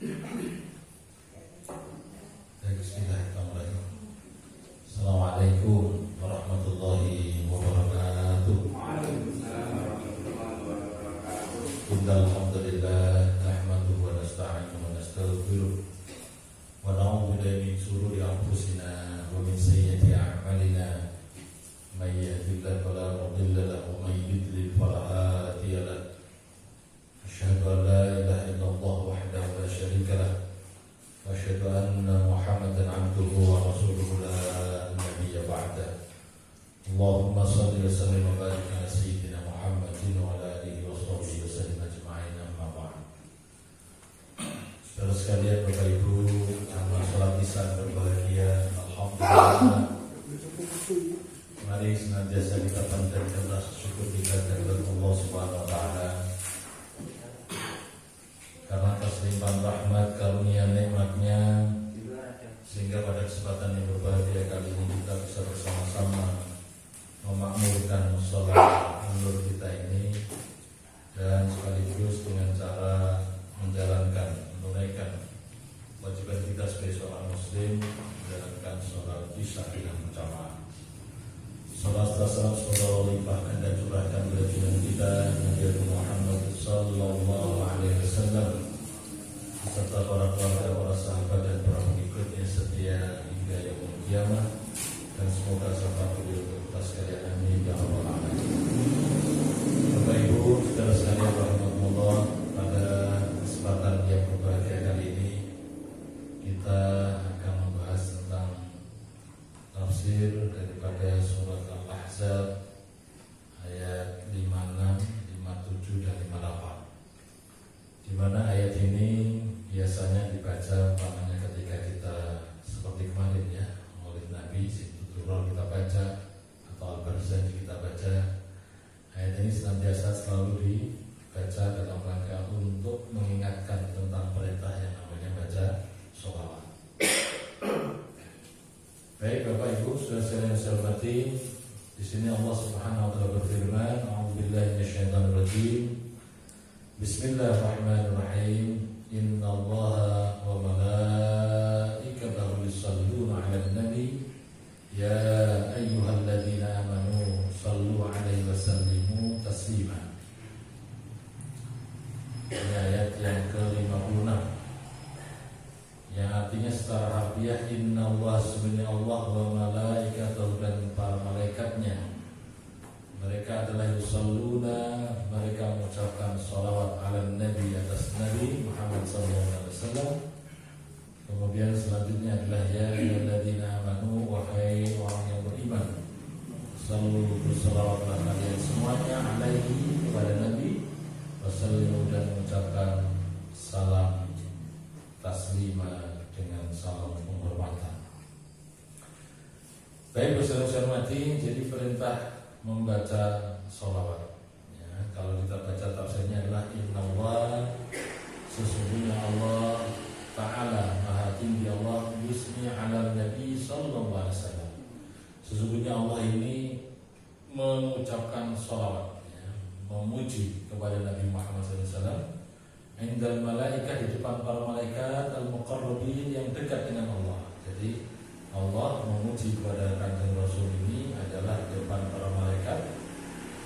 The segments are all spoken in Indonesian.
Bismillahirrahmanirrahim. Assalamualaikum warahmatullahi wabarakatuh. Innal hamdalillah nahmaduhu wa nasta'inuhu wa nastaghfiruh wa na'udzu billahi min shururi anfusina wa min sayyiati a'malina. May yahdihillahu fala mudilla lahu wa may yudlil fala hadiya lahu. Asyhadu an la ilaha illallah wahdahu la syarika lahu wa asyhadu anna Muhammadan 'abduhu wa rasuluhu la nabiyya ba'da. Allahumma shalli wa sallim wa barik ala sayyidina Muhammadin wa ala alihi wa sahbihi wa sallim ajma'in, amma ba'd. Saudara sekalian, Bapak Ibu, jamaah salat Isya berbahagia, alhamdulillah. Mari senantiasa kita panjatkan rasa syukur kita kepada Allah Subhanahu wa taala karena atas limpahan rahmat, karunia, nikmatnya, sehingga pada kesempatan yang berbahagia kali ini kita bisa bersama-sama memakmurkan sholat zuhur kita ini, dan sekaligus dengan cara menunaikan kewajiban kita sebagai seorang muslim, menjalankan sholat isya dengan berjamaah. Salat salam semoga limpahkan dan curahkan kepada kita Nabi Muhammad sallallahu alaihi wasallam beserta para keluarga, para sahabat dan para pengikutnya setia hingga yaumul kiamah, dan semoga syafaat beliau kita sekalian, amin ya rabbal alamin. Bapak Ibu, saudara sekalian rahimakumullah, pada kesempatan yang berbahagia kali ini kita akan membahas tentang tafsir daripada surat Al-Ahzab ayat 56, 57 dan 58, di mana ayat ini biasanya dibaca umpamanya ketika kita seperti kemarin ya, Maulid Nabi, Situturul kita baca, atau Al-Barzanji kita baca. Ayat ini senantiasa selalu dibaca dalam rangka untuk mengingatkan tentang perintah yang namanya baca sholawat. Baik Bapak Ibu, sudah saya hormati, di sini Allah Subhanahu wa taala berfirman, a'udzubillahi minasyaitonir rajim. Bismillahirrahmanirrahim. Innallaha wa malaikatahu yusholluna 'alan nabi ya ayyuhalladzina amanu shallu 'alaihi wa sallimu taslima. Ini ayat yang ke-56 yang artinya secara harfiah innallaha sebenarnya Allah wa malaikatahu dan para malaikatnya, mereka adalah yusalluna, mereka mengucapkan sholawat ala nabi, atas Nabi Muhammad SAW. Kemudian selanjutnya adalah ya ayyuhalladzina amanu, wahai orang yang beriman, selalu bersolawatlah kalian semuanya alaihi, kepada Nabi, wasallimu, dan mengucapkan salam taslima, dengan salam penghormatan. Baik, saudara-saudara hormati, jadi perintah membaca sholawat ya, kalau kita baca tafsirnya adalah innallah, sesungguhnya Allah Ta'ala maha tinggi, Allah yusni ala nabi sallallahu alaihi wasallam, sesungguhnya Allah ini mengucapkan sholawat ya, memuji kepada Nabi Muhammad SAW indal malaikat, di depan para malaikat al-muqarrabin yang dekat dengan Allah. Jadi Allah memuji kepada Kanjeng Rasul ini adalah di depan para malaikat,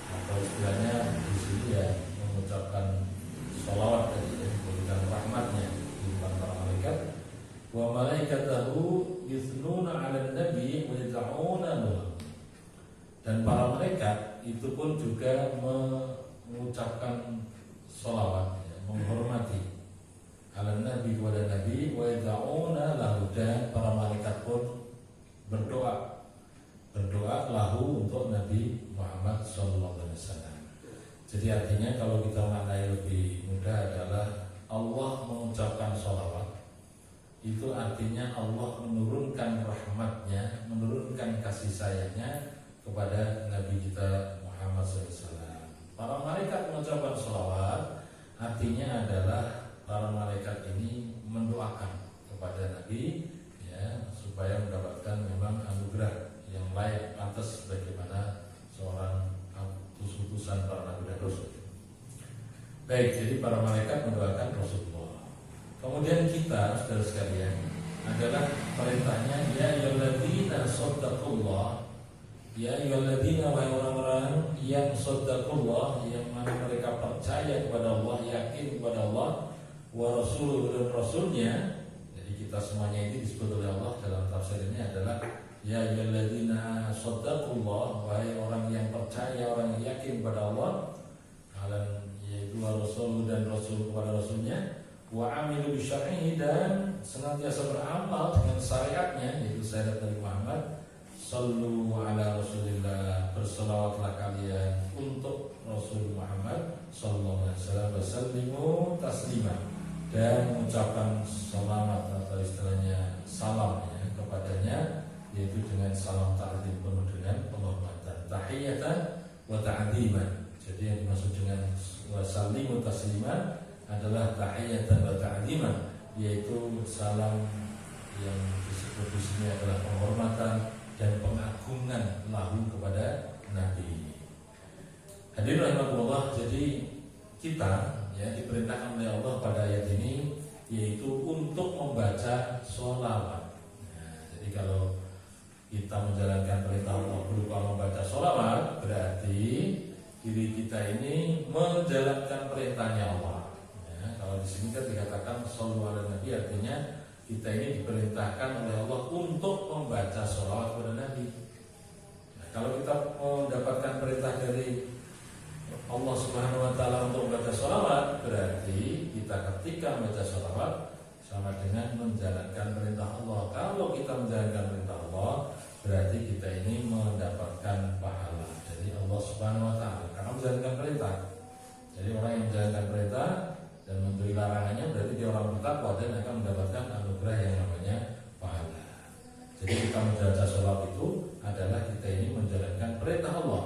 atau istilahnya di sini ya mengucapkan sholawat tadi ya, memberikan rahmatnya di depan para malaikat. Wa malaikatahu yuthnuna 'alan nabi wa yad'una lahu, dan para malaikat itu pun juga mengucapkan sholawat, menghormati ala nabi, kepada Nabi, wa yad'una lahu, dan para malaikat pun berdoa lahu untuk Nabi Muhammad sallallahu alaihi wasallam. Jadi artinya kalau kita maknai lebih mudah adalah Allah mengucapkan sholawat, itu artinya Allah menurunkan rahmatnya, menurunkan kasih sayangnya kepada Nabi kita Muhammad SAW. Para malaikat mengucapkan sholawat artinya adalah para malaikat ini mendoakan kepada Nabi ya, supaya mendapatkan memang anugerah yang layak, pantas bagaimana seorang utusan para nabi dan rasul. Baik, jadi para malaikat mendoakan Rasulullah. Kemudian kita, saudara sekalian, adalah perintahnya ya ayyuhalladzina shadaqullah, ya ayyuhalladzina, wahai orang-orang yang shadaqullah, yang mana mereka percaya kepada Allah, yakin kepada Allah, wa rasuluhu, dan rasulnya. Jadi kita semuanya ini disebut oleh Allah dalam tafsir ini adalah ya ayyuhalladzina shadaqullah, wahai orang yang percaya, orang yang yakin kepada Allah, yaitu wa rasuluhu, dan rasul kepada rasulnya, wa amilu bisyar'ihi, dan senantiasa beramal dengan syariatnya, yaitu syariat Nabi Muhammad. Sallu ala Rasulillah, berselawatlah kalian untuk Rasul Muhammad sallallahu alaihi wasallam, wasallimu taslima, dan mengucapkan selamat atau istilahnya salam ya, kepadanya, yaitu dengan salam ta'zim, penuh dengan penghormatan, tahiyatan wa ta'dziman. Jadi yang dimaksud dengan wasallimu taslima adalah tahiyatan wa ta'dziman, yaitu salam yang disebut di sini adalah penghormatan dan pengagungan lahu kepada Nabi. Hadirin rahimakumullah, jadi kita ya diperintahkan oleh Allah pada ayat ini yaitu untuk membaca sholawat. Nah, jadi kalau kita menjalankan perintah Allah berupa membaca sholawat, berarti diri kita ini menjalankan perintahnya Allah. Ya, kalau di sini kan dikatakan shollu ala Nabi, artinya kita ini diperintahkan oleh Allah untuk membaca sholawat kepada Nabi. Nah, kalau kita mendapatkan perintah dari Allah Subhanahu Wa Taala untuk membaca sholawat, berarti kita ketika membaca sholawat sama dengan menjalankan perintah Allah. Kalau kita menjalankan perintah Allah, berarti kita ini mendapatkan pahala dari Allah Subhanahu Wa Taala karena menjalankan perintah. Jadi orang yang menjalankan perintah dan menjauhi larangannya, berarti dia orang bertakwa dan akan mendapatkan anugerah yang namanya pahala. Jadi kita membaca sholawat itu adalah kita ini menjalankan perintah Allah.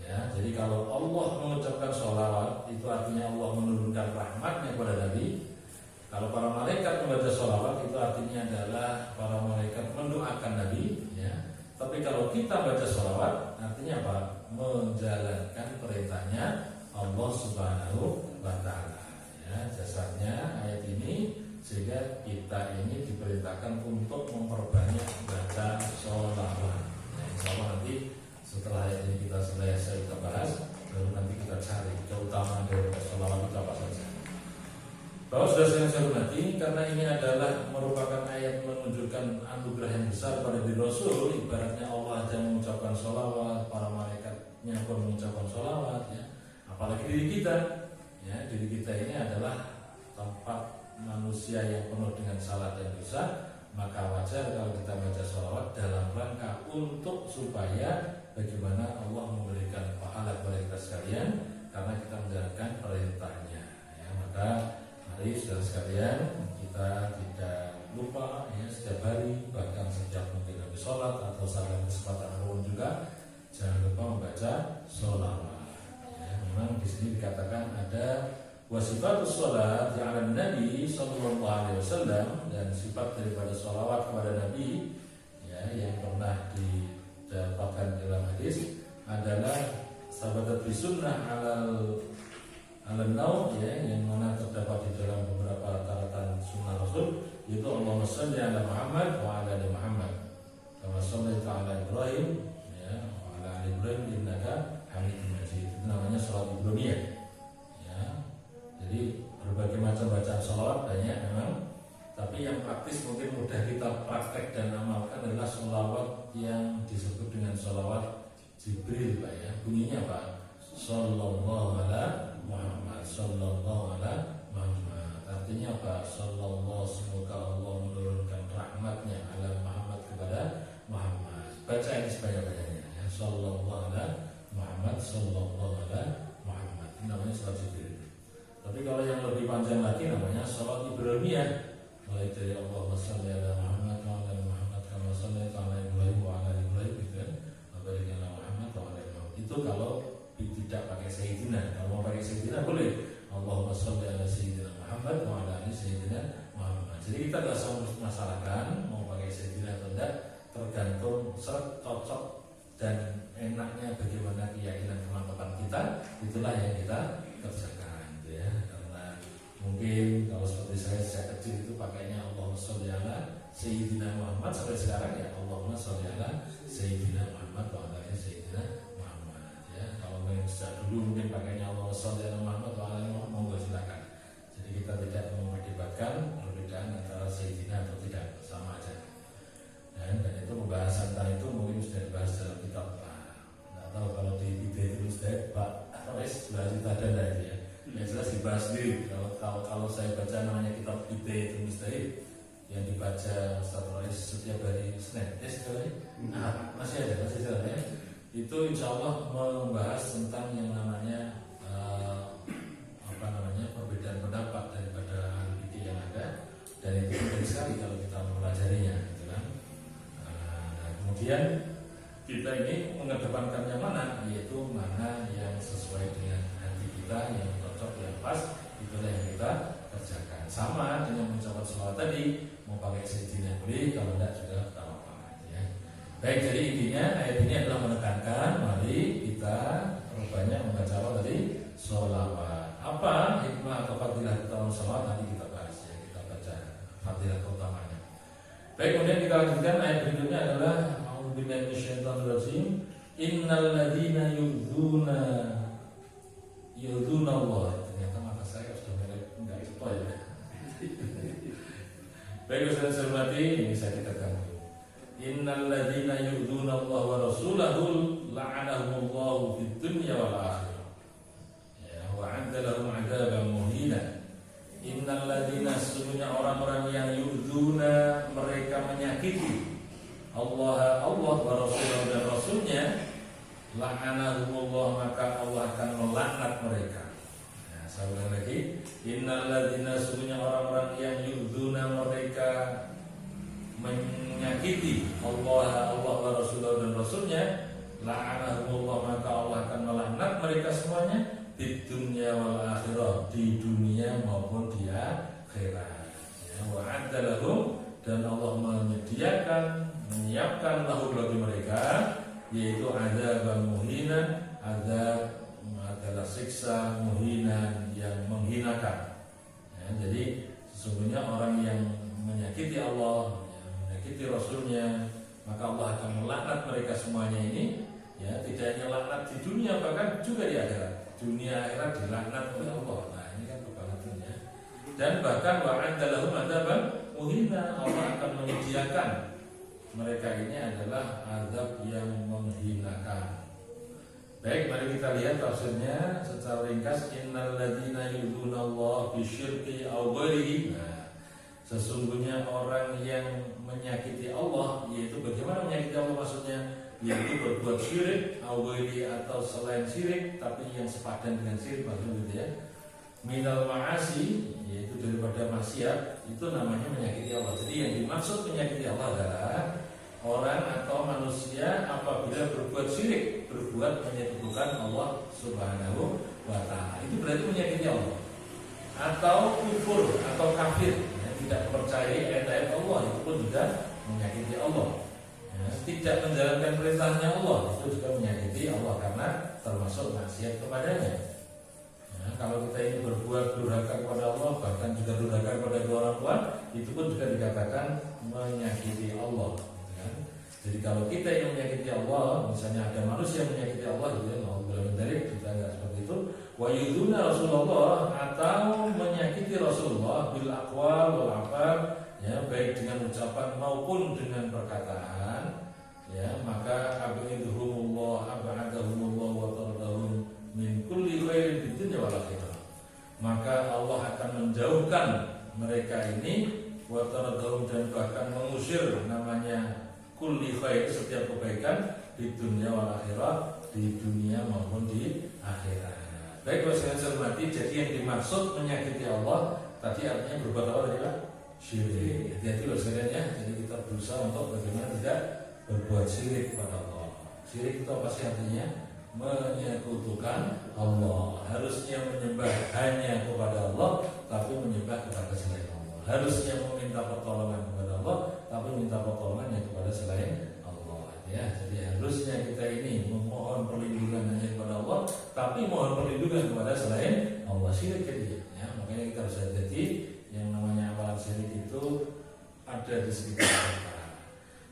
Ya, jadi kalau Allah mengucapkan sholawat, itu artinya Allah menurunkan rahmatnya kepada Nabi. Kalau para malaikat membaca sholawat, itu artinya adalah para malaikat mendoakan Nabi. Ya. Tapi kalau kita baca sholawat, artinya apa? Menjalankan perintahnya Allah Subhanahu Wa Taala. Ya, jasanya ayat ini sehingga kita ini diperintahkan untuk memperbanyak baca sholawat. Ya, insya Allah nanti setelah ayat ini kita selesai kita bahas, baru nanti kita cari keutamaan dari sholawat itu apa saja. Bahwa sudah saya hormati, karena ini adalah merupakan ayat menunjukkan anugerah yang besar pada diri Rasul. Ibaratnya Allah aja mengucapkan sholawat, para malaikatnya pun mengucapkan sholawat, ya. Apalagi diri kita. Ya, diri kita ini adalah tempat manusia yang penuh dengan salah dan dosa, maka wajar kalau kita baca sholawat dalam rangka untuk supaya bagaimana Allah memberikan pahala kepada kita sekalian karena kita menjalankan perintahnya. Ya, maka mari saudara sekalian, kita tidak lupa ya setiap hari, bahkan setiap mungkin habis sholat atau saat kesempatan apapun juga, jangan lupa membaca sholawat. Memang di sini dikatakan ada wasifatus sholat ala Nabi sallallahu alaihi wasallam, dan sifat daripada sholawat kepada Nabi ya yang pernah didapatkan dalam hadis adalah sahabat bisunnah ala naum ya, yang mana terdapat di dalam beberapa catatan sunnah Rasul, yaitu Allahumma shalli ala Muhammad wa ala ali Muhammad kama shallaita ala Ibrahim ya wa ala ali Ibrahim innaka Hamidum Majid. Itu namanya sholat Ibrahimiyah ya. Jadi berbagai macam bacaan sholawat banyak memang, tapi yang praktis mungkin mudah kita praktek dan amalkan adalah sholawat yang disebut dengan sholawat Jibril Pak ya. Bunyinya apa? Sallallahu ala Muhammad, sallallahu ala Muhammad. Artinya apa? Sallallahu, semoga Allah menurunkan rahmatnya ala Muhammad, kepada Muhammad. Baca ini sebanyak-banyaknya ya. Sallallahu ala Muhammad, sallallahu ala Muhammad. Ini namanya salat Jibril. Tapi kalau yang lebih panjang lagi namanya salat Ibrahimiyah. Mulai dari Allahumma shalli ala Muhammad wa ala Muhammad kama shallaita ala Ibrahim wa ala Ibrahim gitu kan. Wa barik ala Muhammad wa ala Muhammad. Itu kalau tidak pakai sayyidina. Kalau mau pakai sayyidina boleh. Allahumma shalli ala sayyidina Muhammad wa ala ali sayyidina Muhammad. Jadi kita enggak usah masalahkan mau pakai sayyidina atau tidak, tergantung cocok dan enaknya bagaimana keyakinan kemantapan kita, itulah yang kita kerjakan ya. Karena mungkin kalau seperti saya sholli ala sayyidina Muhammad wa ala ali sayyidina Muhammad. Ya, kalau sejak dulu mungkin pakainya Allahumma sholli ala Muhammad wa ala ali Muhammad, monggo silakan. Jadi kita tidak memperdebatkan perbedaan antara sayyidina atau tidak, sama aja. Dan itu pembahasan tentang itu mungkin sudah dibahas dalam kitab. Nggak tahu kalau di video itu sudah Pak Rois sudah cerita ada enggak itu ya. Yang jelas dibahas sendiri. Kalau saya baca namanya kitab Bid'ah itu Mustahil yang dibaca Ustaz Rois setiap hari Senin. Masih ada ya. Itu insya Allah membahas tentang yang namanya perbedaan pendapat daripada ahli fikih yang ada, dan itu penting sekali kalau kita mempelajarinya, gitu kan. Nah, kemudian kita ini mengedepankan yang mana, yaitu mana yang sesuai dengan hati kita, yang cocok, yang pas, itulah yang kita kerjakan. Sama dengan mengucapkan sholawat tadi, mau pakai sayyidina boleh, kalau tidak juga tak apa-apa ya. Baik, jadi intinya ayat ini adalah menekankan mari kita banyak membaca apa tadi? Sholawat. Apa hikmah atau fadilah kita sholawat nanti kita bahas ya, kita baca fadilah utamanya. Baik, kemudian kita lanjutkan ayat berikutnya adalah a'udzubillahi minasyaitonirrajim. Innal ladzina yu'dzuna Allah. Ternyata mata saya sudah mulai enggak itu ya. Baik, Ustaz hormati, ini saya kita ganggu. Innal ladzina yu'dzuna Allah wa rasulahu la'anahumullahu fid dunya wal akhirah. Ya, wa 'adda lahum 'adzaban muhina. Innal ladzina, sesungguhnya orang-orang yang yu'dzuna, mereka menyakiti Allah wa rasulahu dan rasulnya, la'anahumullah, maka Allah akan melaknat mereka. Nah, saya ulang lagi. Innal ladzina, sesungguhnya orang-orang yang yu'dzuna, mereka menyakiti Allah wa rasulahu dan rasulnya, la'anahumullah, maka Allah akan melaknat mereka semuanya di dunia wal akhirah, di dunia maupun di akhirat. Ya, wa'adda lahum, dan Allah menyiapkan lahum bagi mereka, yaitu adzab muhina, adzab adalah siksa, muhina yang menghinakan. Ya, jadi sesungguhnya orang yang menyakiti Allah, yang menyakiti Rasulnya, maka Allah akan melaknat mereka semuanya ini. Ya, tidak hanya laknat di dunia, bahkan juga di akhirat. Dunia akhirat dilaknat oleh Allah. Nah, ini kan kebangetannya. Dan bahkan wa'adda lahum adzaban muhina, Allah akan menyediakan mereka ini adalah azab yang menghinakan. Baik, mari kita lihat tafsirnya secara ringkas. Innal ladzina yu'dzuna Allah bisyirki aw ghairihi. Nah, sesungguhnya orang yang menyakiti Allah, yaitu bagaimana menyakiti Allah maksudnya? Yaitu berbuat syirik, aw ghairihi, atau selain syirik tapi yang sepadan dengan syirik, maksudnya gitu ya. Minal ma'asi, yaitu daripada maksiat, itu namanya menyakiti Allah. Jadi yang dimaksud menyakiti Allah adalah orang atau manusia apabila berbuat syirik, berbuat menyekutukan Allah Subhanahu wa ta'ala, itu berarti menyakiti Allah. Atau kufur atau kafir, ya, tidak percaya ayat-ayat Allah, itu pun juga menyakiti Allah. Ya, tidak menjalankan perintahnya Allah, itu juga menyakiti Allah karena termasuk maksiat kepadanya. Nah, kalau kita ini berbuat durhaka kepada Allah, bahkan juga durhaka kepada kedua orang tua, itu pun juga dikatakan menyakiti Allah. Jadi kalau kita yang menyakiti Allah, misalnya ada manusia yang menyakiti Allah, itu ya, mau bilang dari kita nggak seperti itu. Wa yudzuna Rasulullah, atau menyakiti Rasulullah bil aqwal wal afal, ya, baik dengan ucapan maupun dengan perkataan, ya, maka abidhumullah abadahumullah wa tardahum min kulli khairin fid dunya wal akhirah. Maka Allah akan menjauhkan mereka ini, wa tardahum, dan bahkan mengusir namanya kulli khair, setiap kebaikan, di dunia wal akhirah, di dunia maupun di akhirat. Baik, Bapak saya hormati, jadi yang dimaksud menyakiti Allah tadi artinya berbuat apa tadi Pak? Syirik. Hati-hati loh sekalian ya. Jadi kita berusaha untuk bagaimana tidak berbuat syirik kepada Allah. Syirik itu apa sih artinya? Menyekutukan Allah. Harusnya menyembah hanya kepada Allah, tapi menyembah kepada selain Allah. Harusnya meminta pertolongan kepada Allah, tapi minta pertolongan kepada selain Allah. Ya, jadi harusnya kita ini memohon perlindungan hanya kepada Allah, tapi mohon perlindungan kepada selain Allah. Syirik jadi, ya, makanya kita harus hati-hati. Yang namanya amalan syirik itu ada di sekitar kita.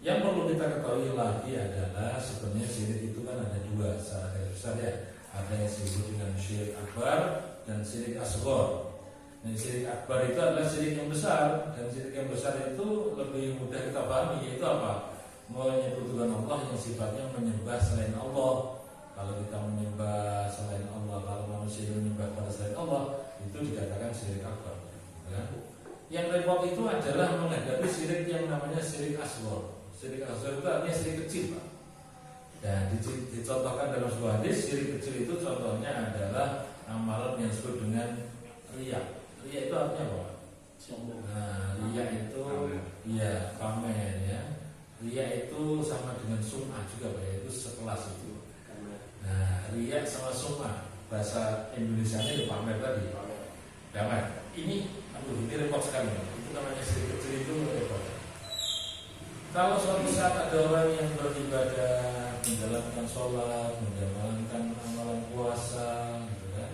Yang perlu kita kita ketahui lagi adalah sebenarnya syirik itu kan ada dua secara garis besar ya. Ada yang disebut dengan syirik akbar dan syirik asghar. Nah, syirik akbar itu adalah syirik yang besar, dan syirik yang besar itu lebih mudah kita pahami, yaitu apa? Menyebutkan Allah yang sifatnya menyembah selain Allah. Kalau kita menyembah selain Allah, kalau manusia menyembah pada selain Allah, itu dikatakan syirik akbar. Ya. Yang repot itu adalah menghadapi syirik yang namanya syirik asghar. Syirik asghar itu artinya syirik kecil, Pak. Dan dicontohkan dalam sebuah hadis, syirik kecil itu contohnya adalah amalan yang disebut dengan riya. Riya itu artinya apa? Nah, riya itu ya pamer ya. Riya itu sama dengan sum'ah juga, Pak, yaitu sekelas itu. Nah, riya sama sum'ah, bahasa Indonesianya itu pamer tadi. Pamer. Ini repot sekali. Itu namanya syirik kecil itu repot. Kalau suatu saat ada orang yang beribadah, menjalankan sholat, menjalankan amalan puasa, gitu kan,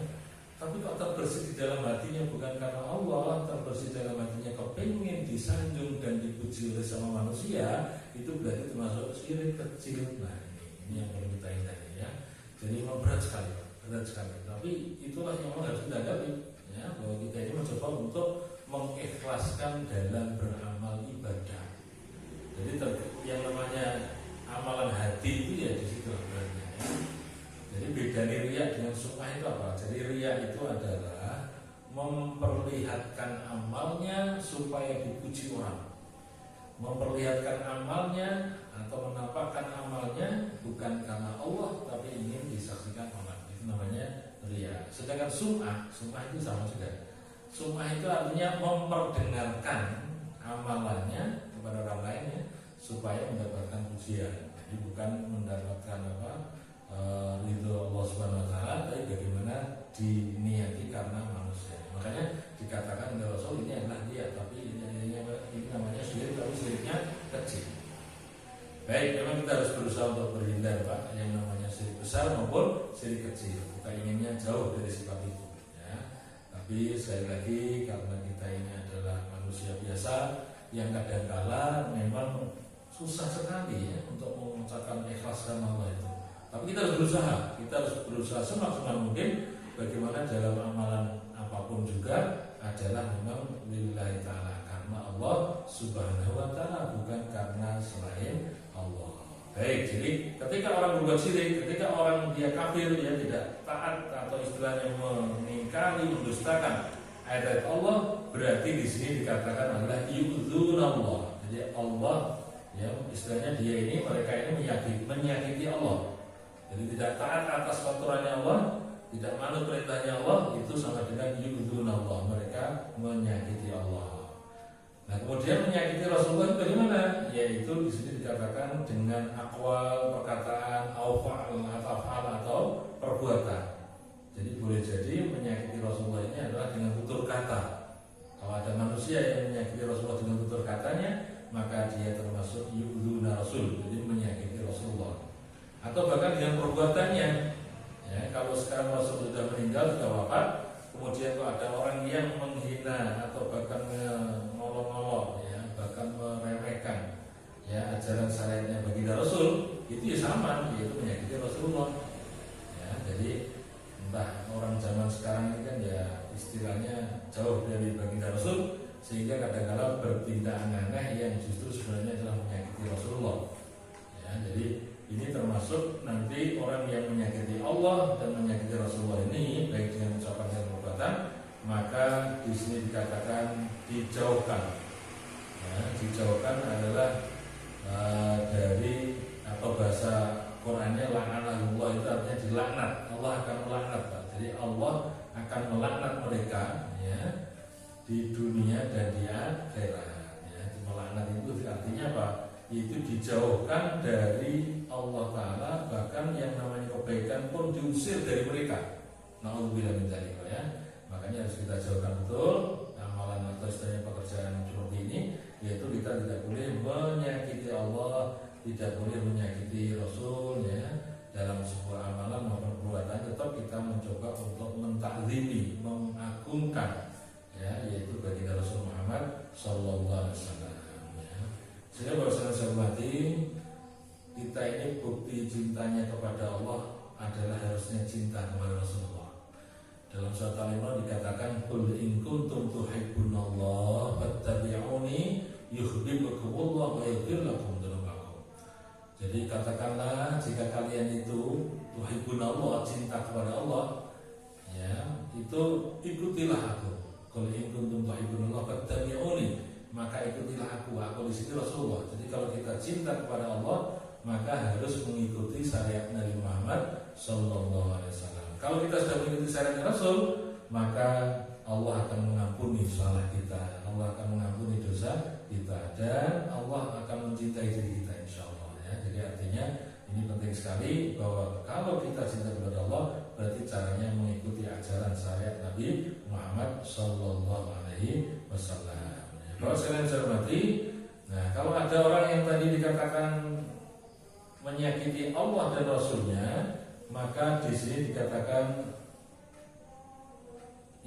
tapi kok terbersih di dalam hatinya bukan karena Allah, terbersih dalam hatinya kepingin disanjung dan dipuji oleh sama manusia, itu berarti termasuk syirik kecil. Nah, ini yang perlu kita hindari ya. Jadi memang berat sekali. Tapi itulah yang harus kita hadapi, ya, bahwa kita ini mencoba untuk mengikhlaskan dalam beramal ibadah. Jadi yang namanya amalan hati itu ya di situ sebenarnya. Ya. Jadi beda riya dengan sum'ah itu apa? Jadi riya itu adalah memperlihatkan amalnya supaya dipuji orang. Memperlihatkan amalnya atau menampakkan amalnya bukan karena Allah, tapi ingin disaksikan orang. Itu namanya riya. Sedangkan sum'ah itu sama juga. Sum'ah itu artinya memperdengarkan amalannya kepada orang lain ya, supaya mendapatkan pujian. Jadi bukan mendapatkan ridho Allah Subhanahu wa taala, tapi bagaimana diniati karena manusia. Makanya dikatakan oleh Rasul ini adalah dia, tapi ini namanya syirik, tapi syiriknya kecil. Baik, memang kita harus berusaha untuk berhindar, Pak, yang namanya syirik besar maupun syirik kecil. Kita inginnya jauh dari sifat itu ya. Tapi sekali lagi, karena kita ini adalah manusia biasa yang kadang-kala memang susah sekali ya untuk mengucapkan ikhlas karena Allah itu. Tapi kita harus berusaha semaksimal mungkin. Bagaimana dalam amalan apapun juga adalah memang lillahi ta'ala, karena Allah Subhanahu wa ta'ala, bukan karena selain Allah. Baik, jadi ketika orang berbuat syirik, ketika orang dia kafir, dia tidak taat atau istilahnya mengingkari, mendustakan ayat Allah, berarti di sini dikatakan adalah yu'dzunallah. Jadi Allah ya, istilahnya dia ini, mereka ini menyakiti Allah. Jadi tidak taat atas peraturannya Allah, tidak manut perintahnya Allah, itu sama dengan yu'dzunallah, mereka menyakiti Allah. Nah, kemudian menyakiti Rasulullah itu bagaimana? Yaitu di sini dikatakan dengan akwal, perkataan, af'al atau perbuatan. Jadi boleh jadi menyakiti Rasulullah ini adalah dengan tutur kata. Kalau ada manusia yang menyakiti Rasulullah dengan tutur katanya, maka dia termasuk yu'dzuna Rasul, jadi menyakiti Rasulullah. Atau bahkan dengan perbuatannya. Ya, kalau sekarang Rasul sudah meninggal, sudah wafat, kemudian kalau ada orang yang menghina atau bahkan ngolok-ngolok, ya, bahkan meremehkan ya ajaran syariatnya baginda Rasul, itu ya sama, yaitu menyakiti Rasulullah. Ya, jadi entah orang zaman sekarang ini kan ya istilahnya jauh dari baginda Rasul, sehingga kadang-kadang bertindak aneh-aneh yang justru sebenarnya adalah menyakiti Rasulullah. Ya, jadi ini termasuk nanti orang yang menyakiti Allah dan menyakiti Rasulullah ini, baik dengan ucapan dan perbuatan, maka di sini dikatakan dijauhkan. Ya, dijauhkan adalah dari atau bahasa Qurannya la'anahullah, itu artinya dilaknat. Allah akan melaknat, Pak. Jadi Allah akan melaknat mereka ya, di dunia dan di akhirat. Ya, melaknat itu artinya apa? Itu dijauhkan dari Allah Ta'ala, bahkan yang namanya kebaikan pun diusir dari mereka. Na'udzubillah min dzalik ya. Makanya harus kita jauhkan betul amalan atau istilahnya pekerjaan seperti ini, yaitu kita tidak boleh menyakiti Allah, tidak boleh menyakiti Rasul ya. Dalam sebuah amalan maupun perbuatan tetap kita mencoba untuk mentakzimi, mengagungkan ya, yaitu baginda Rasul Muhammad sallallahu alaihi wasallam ya. Sehingga bahwasanya saya hormati, cintanya kepada Allah adalah harusnya cinta kepada Rasulullah. Dalam surat Al-Imran dikatakan, "Qul in kuntum tuhibbunallaha fattabi'uni yuhibbukumullah wa yaghfir lakum dzunubakum." Jadi katakanlah, jika kalian itu tuhibbunallah, cinta kepada Allah, ya, itu ikutilah aku. Qul in kuntum tuhibbunallaha fattabi'uni, maka ikutilah aku. Aku di sini Rasulullah. Jadi kalau kita cinta kepada Allah, maka harus mengikuti syariat Nabi Muhammad Sallallahu Alaihi Wasallam. Kalau kita sudah mengikuti syariat Rasul, maka Allah akan mengampuni salah kita, Allah akan mengampuni dosa kita, dan Allah akan mencintai diri kita, insya Allah. Ya. Jadi artinya ini penting sekali bahwa kalau kita cinta kepada Allah, berarti caranya mengikuti ajaran syariat Nabi Muhammad Sallallahu Alaihi Wasallam. Kalau sekalian saya hormati, nah kalau ada orang yang tadi dikatakan menyakiti Allah dan Rasulnya, maka di sini dikatakan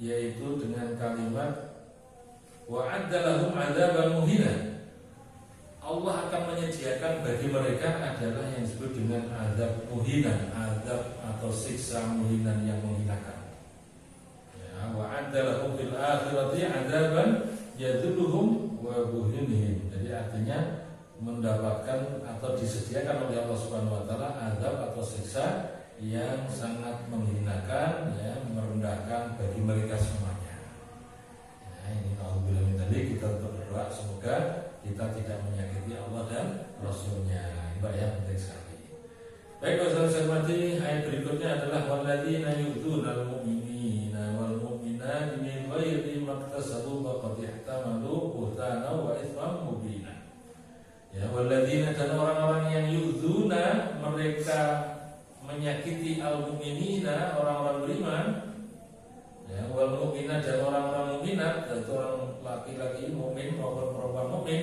yaitu dengan kalimat wa'adda lahum 'adzaban muhina. Allah akan menyediakan bagi mereka adalah yang disebut dengan azab muhina, azab atau siksa muhinan yang menghinakan. Ya, wa'adda lahum fil akhirati 'adzaban yadulluhum wa buhinihim. Jadi artinya mendapatkan atau disediakan oleh Allah Subhanahu wa taala azab atau siksa yang sangat menghinakan, ya, merendahkan bagi mereka semuanya. Ya, ini alhamdulillah min dzalik, kita tetap berdoa semoga kita tidak menyakiti Allah dan Rasulnya. Ini ya penting sekali. Baik, saudara saya hormati, ayat berikutnya adalah walladzina yu'dzunal mu'minina wal mu'minati min ghairi maktasabu faqad ihtamalu buhtanan wa itsman mubina. Ya, walladzina, dan orang-orang yang yu'dzuna, mereka menyakiti al-mu'minina, orang-orang beriman, ya, wal mu'minat, dan orang-orang mukminat, yaitu orang laki-laki mukmin maupun perempuan mukmin,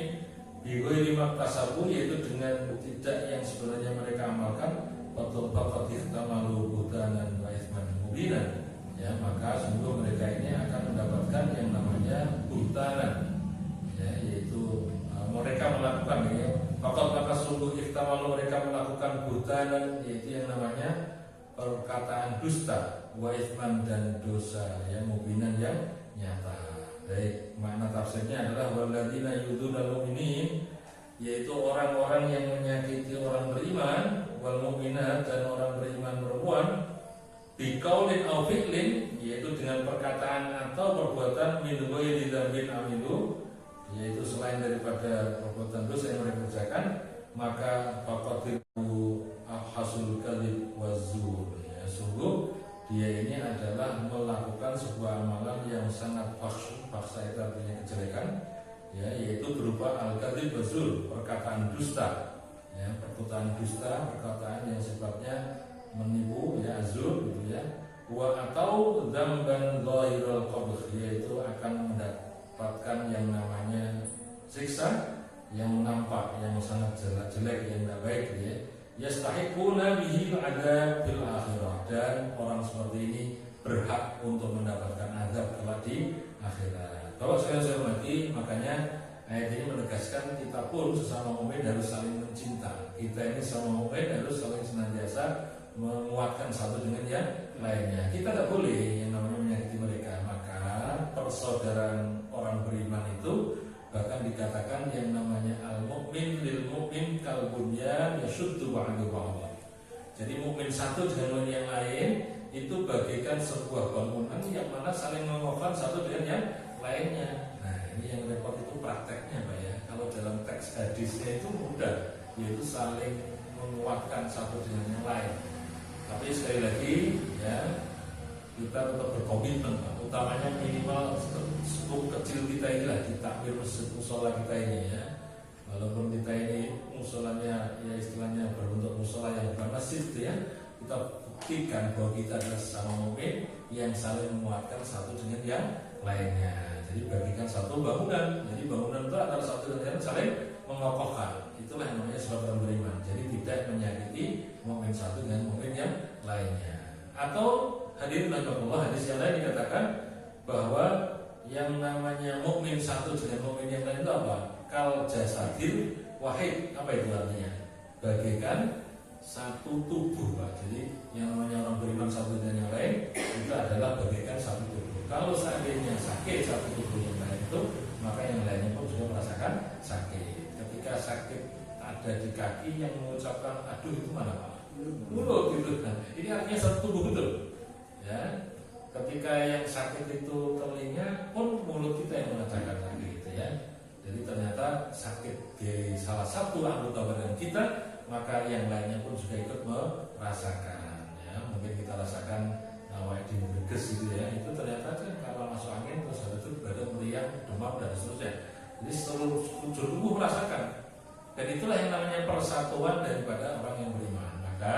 bi ghairi maktasabu, yaitu dengan tidak yang sebenarnya mereka amalkan, faqad ihtamalu buhtanan wa itsman mubina. Ya, maka sungguh mereka ini akan mendapatkan yang namanya buhtanan, ya, yaitu mereka melakukan, ya, maka sungguh ihtamalu, mereka melakukan buhtanan, yaitu yang namanya perkataan dusta, wa itsman, dan dosa yang mubinan yang nyata. Baik, makna tafsirnya adalah walladzina yu'dzunal mu'minin, yaitu orang-orang yang menyakiti orang beriman, wal mu'minat, dan orang beriman perempuan, biqaulin aw fi'lin, yaitu dengan perkataan atau perbuatan, min ghairi dzambin amilu, yaitu selain daripada perbuatan dosa yang mereka kerjakan, maka faqadiru hasul kadzib wazur. Ya, sungguh dia ini adalah melakukan sebuah amalan yang sangat faksa, itu artinya kejelekan, ya, yaitu berupa al-kadzib wazur, perkataan dusta, ya, perkataan dusta, perkataan yang sifatnya menipu, ya, azur, gitu ya, wa atau dzamban dhairul qabh, yaitu akan mendapatkan yang namanya siksa yang nampak, yang sangat jelek, yang tidak baik, ya. Yastahiquna bihi al-'adzab fil akhirah, dan orang seperti ini berhak untuk mendapatkan azab kelak di akhirat. Kalau saya hormati, makanya ayat ini menegaskan kita pun sesama mukmin harus saling mencinta. Kita ini sama mukmin harus saling senantiasa menguatkan satu dengan yang lainnya. Kita tidak boleh yang namanya menyakiti mereka. Maka persaudaraan orang beriman itu bahkan dikatakan yang namanya al-mu'min lil mu'min kal bunyan yashuddu ba'du ba'd. Jadi mukmin satu dengan mukmin yang lain itu bagaikan sebuah bangunan yang mana saling mengokohkan satu dengan yang lainnya. Nah, ini yang repot itu prakteknya, Pak, ya. Kalau dalam teks hadisnya itu mudah, yaitu saling menguatkan satu dengan yang lain. Tapi sekali lagi, ya, kita tetap berkomitmen, Pak. Utamanya minimal skup kecil kita inilah, di takmir masjid musola kita ini, ya. Walaupun kita ini musolanya, ya, istilahnya berbentuk musola yang bukan masjid, ya, kita buktikan bahwa kita adalah sesama mukmin yang saling menguatkan satu dengan yang lainnya. Jadi bagikan satu bangunan. Jadi bangunan itu antara satu dengan yang lain saling mengokohkan. Itulah yang namanya sebuah orang beriman. Jadi tidak menyakiti mukmin satu dengan mukmin yang lainnya. Atau hadirin rahimakumullah, hadis yang lain dikatakan bahwa yang namanya mukmin satu dengan mukmin yang lain itu apa? Kal jasadil wahid. Apa itu artinya? Bagaikan satu tubuh, Pak. Jadi yang namanya orang beriman satu dengan yang lain itu adalah bagaikan satu tubuh. Kalau seandainya sakit satu tubuh yang lain itu, maka yang lainnya pun juga merasakan sakit. Ketika sakit ada di kaki, yang mengucapkan aduh itu mana Pak? Mulut gitu kan. Ini artinya satu tubuh betul. Ya. Ketika yang sakit itu telinga, pun mulut kita yang merasakan sakit gitu ya. Jadi ternyata sakit di salah satu anggota badan kita, maka yang lainnya pun juga ikut merasakan. Ya, mungkin kita rasakan awal di berges gitu ya. Itu ternyata kan kalau masuk angin terus habis itu badan meriang, demam dan seterusnya. Jadi seluruh tubuh merasakan. Dan itulah yang namanya persatuan daripada orang yang beriman. Maka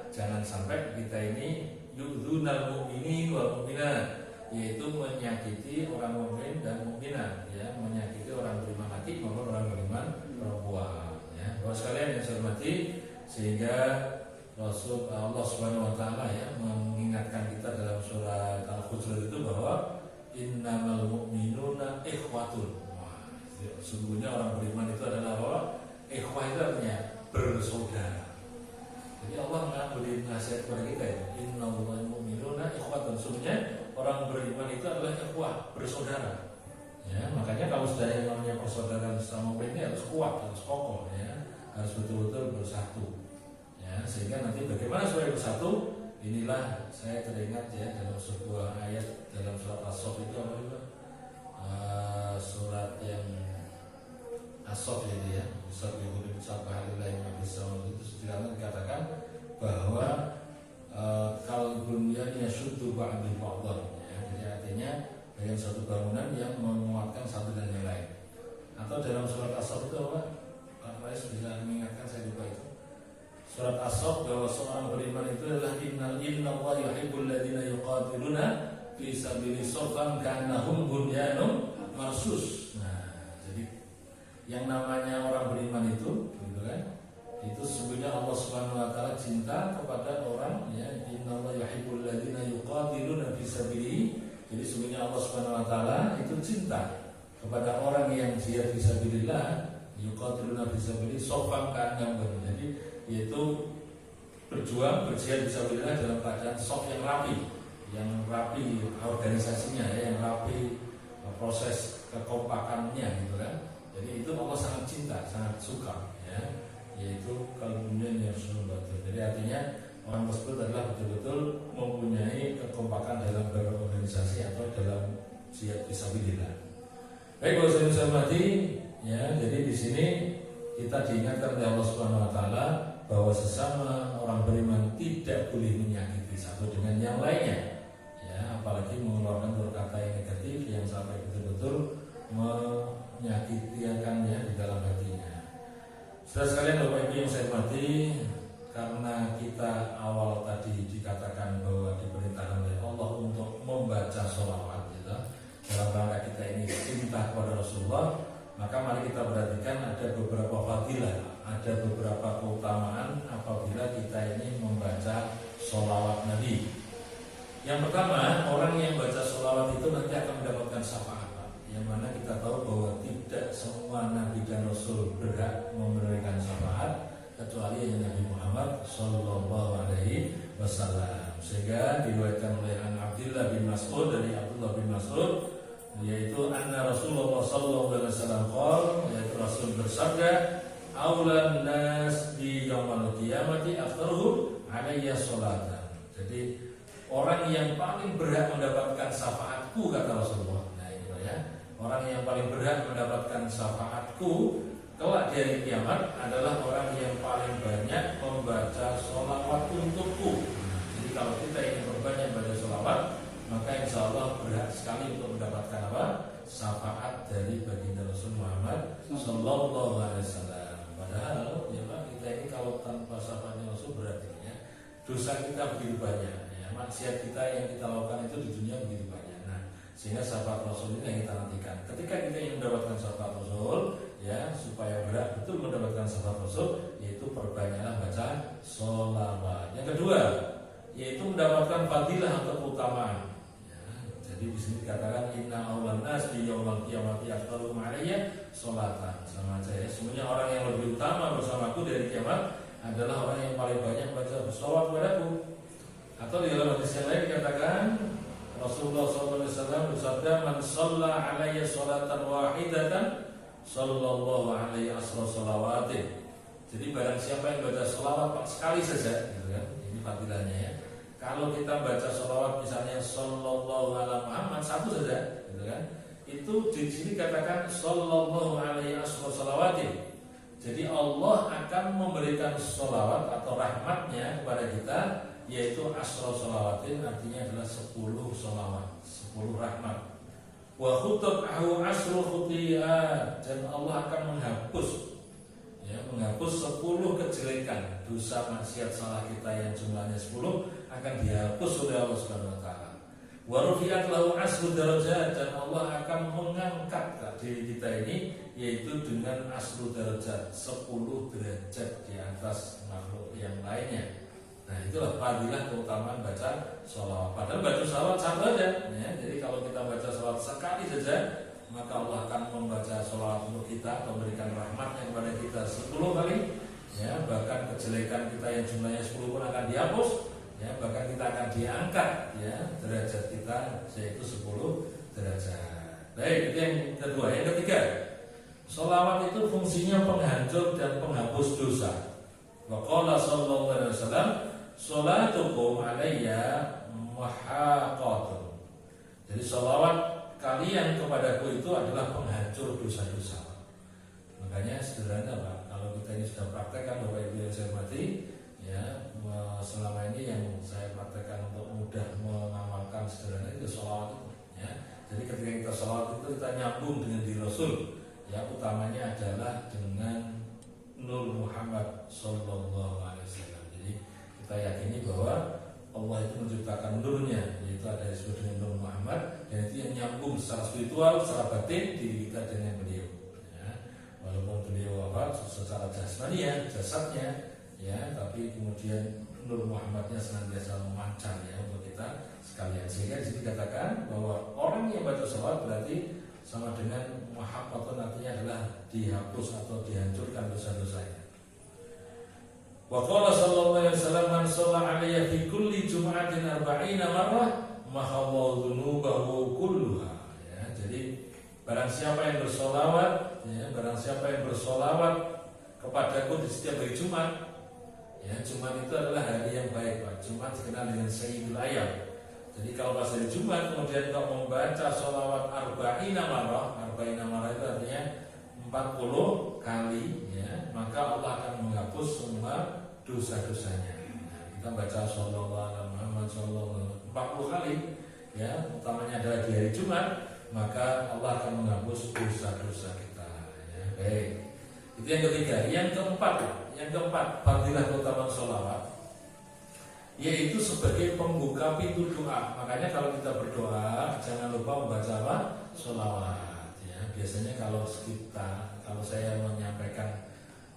jangan sampai kita ini yudzunal mu'minin wal mu'minat, yaitu menyakiti orang mukmin dan mukminat, ya, menyakiti orang beriman laki maupun orang beriman perempuan, ya. Bapak sekalian yang saya hormati, sehingga Rasul Allah Subhanahu wa taala ya mengingatkan kita dalam surat Al-Hujurat itu bahwa innamal mu'minuna ikhwatun. Sesungguhnya orang beriman itu adalah apa? Ikhwah itu artinya bersaudara. Jadi Allah beri nasihat kepada kita ya, innamal mu'minuna ikhwatun. Sesungguhnya orang beriman itu adalah ikhwah, bersaudara. Ya, makanya kalau sudah yang namanya persaudaraan sama ini harus kuat, harus kokoh, ya, harus betul-betul bersatu. Ya, sehingga nanti bagaimana supaya bersatu? Inilah saya teringat ya dalam sebuah ayat dalam surat As-Saff itu apa itu? Surat yang As-Saff ini ya, surat yang itu dikatakan bahwa kalbun yashuddu ba'du ba'dhan, ya. Jadi artinya bagian suatu bangunan yang menguatkan satu dan yang lain. Atau dalam surat As-Saff itu apa? Pak Faiz bisa mengingatkan, saya lupa itu. Surat As-Saff bahwa seorang beriman itu adalah innallaha yuhibbul ladzina yuqatiluna fi sabilihi saffan ka'annahum bunyanun marsus. Nah, jadi yang namanya orang beriman itu, gitu kan? Itu sesungguhnya Allah Subhanahu wa taala cinta kepada orang, ya, innallaha yuhibbul ladzina yuqatiluna fi sabilihi. Jadi sesungguhnya Allah Subhanahu wa taala itu cinta kepada orang yang jihad fisabilillah, yuqatiluna fi sabilihi saffan ka'annahum. Jadi yaitu berjuang berjihad fisabilillah dalam keadaan shaf yang rapi organisasinya, ya, yang rapi proses kekompakannya gitu kan. Jadi itu Allah sangat cinta, sangat suka, ya, yaitu kalbunya yang sunubatu. Jadi artinya orang tersebut adalah betul-betul mempunyai kekompakan dalam berorganisasi atau dalam jihad fisabilillah. Baik, kalau saya hormati, ya, jadi di sini kita diingatkan oleh Allah Subhanahu wa taala bahwa sesama orang beriman tidak boleh menyakiti satu dengan yang lainnya, ya, apalagi mengeluarkan kata yang negatif yang sampai betul-betul menyakitikannya di dalam hatinya. Saudara sekalian, Bapak Ibu yang saya hormati, karena kita awal tadi dikatakan bahwa diperintahkan oleh Allah untuk membaca sholawat, gitu, dalam rangka kita ini cinta kepada Rasulullah, maka mari kita perhatikan ada beberapa fadilah, ada beberapa keutamaan apabila kita ini membaca sholawat Nabi. Yang pertama, orang yang baca sholawat itu nanti akan mendapatkan syafaat. Yang mana kita tahu bahwa tidak semua Nabi dan Rasul berhak memberikan syafaat kecuali hanya Nabi Muhammad Sallallahu Alaihi Wasallam. Sehingga diriwayatkan oleh Abdullah bin Mas'ud, dari Abdullah bin Mas'ud, yaitu anna Rasulullah Sallallahu Alaihi Wasallam qol, yaitu Rasul bersabda, aulan nas di yaumil qiyamati aktsaruhum alayya sholatan. Jadi orang yang paling berhak mendapatkan syafaatku, kata Rasulullah. Nah, itu ya. Orang yang paling berhak mendapatkan syafaatku kelak di hari kiamat adalah orang yang paling banyak membaca sholawat untukku. Jadi kalau kita ingin berbanyak baca sholawat, maka insya Allah berhak sekali untuk mendapatkan apa? Syafaat dari baginda Rasul Muhammad Sallallahu Alaihi Wasallam. Padahal ya Pak, kita ini kalau tanpa syafaatnya Rasul berarti ya dosa kita begitu banyak, ya, maksiat kita yang kita lakukan itu di dunia begitu banyak. Nah, sehingga syafaat Rasul ini yang kita nantikan. Ketika kita ingin mendapatkan syafaat Rasul, ya, supaya berat betul mendapatkan syafaat Rasul, yaitu perbanyaklah baca sholawat. Yang kedua, yaitu mendapatkan fadilah atau keutamaan. Jadi di sini dikatakan inna awlan nas bi yaumil qiyamati aktsaruhum alayya sholatan. Sama aja ya. Semuanya orang yang lebih utama bersamaku dari kiamat adalah orang yang paling banyak baca sholawat kepadaku. Atau di dalam hadis yang lain dikatakan Rasulullah SAW bersabda, man shalla alayya sholatan wahidatan sallallahu alaihi asra shalawatin. Jadi barang siapa yang baca sholawat sekali saja, gitu kan? Ini fadilahnya ya. Kalau kita baca sholawat misalnya sallallahu ala Muhammad satu saja, gitu kan? Itu di sini katakan sallallahu alaihi asra shalawatin. Jadi Allah akan memberikan sholawat atau rahmatnya kepada kita, yaitu asra shalawatin, artinya adalah 10 sholawat, 10 rahmat. Wa khutbahu asru khutiyat, dan Allah akan menghapus 10 kejelekan, dosa maksiat salah kita yang jumlahnya 10 akan dihapus oleh Allah Subhanahu wa taala. Wa rufi'at lahu asru darajat, dan Allah akan mengangkat diri kita ini yaitu dengan asru darajat, 10 derajat di atas makhluk yang lainnya. Nah, itulah fadilah keutamaan baca sholawat. Padahal baca sholawat satu aja ya. Jadi kalau kita baca sholawat sekali saja, maka Allah akan membaca sholawat untuk kita, memberikan rahmatnya kepada kita 10 kali ya. Bahkan kejelekan kita yang jumlahnya 10 pun akan dihapus ya. Bahkan kita akan diangkat ya, derajat kita yaitu 10 derajat. Baik, itu yang kedua. Yang ketiga, sholawat itu fungsinya penghancur dan penghapus dosa. Wa qala sallallahu alaihi wasallam, sholatukum alayya muhaqqatun. Jadi sholawat kalian kepadaku itu adalah penghancur dosa-dosa. Makanya sederhana Pak, kalau kita ini sudah praktekkan Bapak Ibu yang saya hormati ya, selama ini yang saya praktekkan untuk mudah mengamalkan sederhana itu sholawat itu ya. Jadi ketika kita sholawat itu kita nyambung dengan diri Rasul ya, utamanya adalah dengan Nur Muhammad sallallahu alaihi wasallam. Jadi kita yakini bahwa Allah itu menciptakan nurnya, yaitu ada disebut dengan Nur Muhammad, dan itu yang nyambung secara spiritual, secara batin diri kita dengan beliau ya. Walaupun beliau secara jasmani ya, jasadnya ya, tapi kemudian Nur Muhammadnya senantiasa memancar ya untuk kita sekalian. Sehingga disini dikatakan bahwa orang yang baca sholawat berarti sama dengan muhaqqatun, artinya adalah dihapus atau dihancurkan dosa-dosanya. Wa qala sallallahu alaihi wasallam, man shalla alayya fi kulli jum'atin 40 marrah mahallahu dzunubahu kulluha ya. Jadi barang siapa yang bersolawat ya, barang siapa yang bersolawat kepadaku di setiap hari Jumat ya. Jumat itu adalah hari yang baik Pak. Jumat dikenal dengan Sayyidul Ayyam. Jadi kalau pas hari Jumat kemudian kau membaca sholawat 40 marrah itu artinya 40 kali ya, maka Allah akan menghapus semua dosa-dosanya. Nah, kita baca sallallahu alaihi Muhammad sallallahu 40 kali ya, utamanya adalah di hari Jumat, maka Allah akan menghapus dosa-dosa kita ya. Baik. Itu yang ketiga. Yang keempat fadilah keutamaan sholawat, yaitu sebagai pembuka pintu doa. Makanya kalau kita berdoa jangan lupa membaca apa? Sholawat ya. Biasanya kalau saya menyampaikan